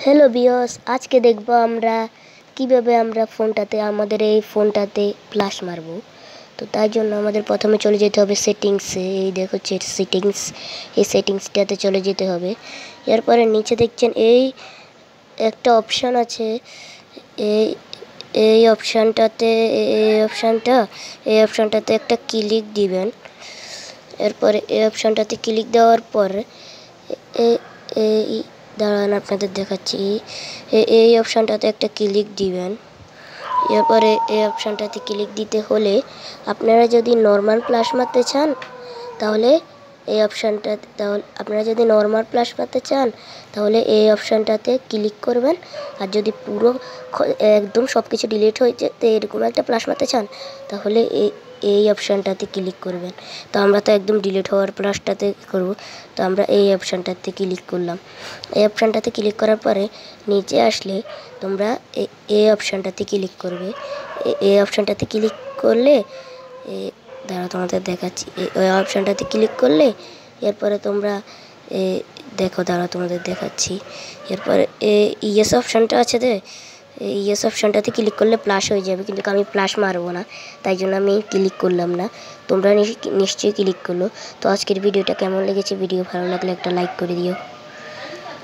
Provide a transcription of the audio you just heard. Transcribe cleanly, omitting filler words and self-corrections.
Hello viewers, আজকে দেখব আমরা কিভাবে আমরা ফোনটাতে আমাদের এই ফোনটাতে ফ্ল্যাশ মারব। তো তার জন্য আমাদের প্রথমে চলে যেতে হবে সেটিংসে। এই দেখো সেটিংস, এই সেটিংসটাতে চলে যেতে হবে। এরপরে নিচে দেখছেন এই একটা অপশান আছে, এই এই অপশানটাতে এই অপশানটাতে একটা ক্লিক দিবেন। এরপরে এই অপশানটাতে ক্লিক দেওয়ার পর এই দাঁড়ান আপনাদের দেখাচ্ছি, এই অপশানটাতে একটা ক্লিক দিবেন। এরপরে এই অপশানটাতে ক্লিক দিতে হলে আপনারা যদি নর্মাল ফ্ল্যাশ মারতে চান তাহলে এই এই অপশানটাতে ক্লিক করবেন। আর যদি পুরো একদম সব কিছু ডিলিট হয়ে যেতে এরকম একটা ফ্ল্যাশ মারতে চান তাহলে এই অপশানটাতে ক্লিক করবেন। তো আমরা তো একদম ডিলিট হওয়ার ফ্ল্যাশটাতে করব, তো আমরা এই অপশানটাতে ক্লিক করলাম। এই অপশানটাতে ক্লিক করার পরে নিচে আসলে তোমরা এই অপশানটাতে ক্লিক করবে। এই অপশানটাতে ক্লিক করলে দাঁড়া তোমাদের দেখাচ্ছি। এই অপশানটাতে ক্লিক করলে এরপরে তোমরা দেখো, দাঁড়া তোমাদের দেখাচ্ছি। এরপরে ইয়েস অপশানটা আছে, এই ইয়েস অপশানটাতে ক্লিক করলে প্লাস হয়ে যাবে, কিন্তু আমি প্লাস মারবো না, তাই জন্য আমি ক্লিক করলাম না। তোমরা নিশ্চয়ই ক্লিক করলো। তো আজকের ভিডিওটা কেমন লেগেছে? ভিডিও ভালো লাগলে একটা লাইক করে দিও।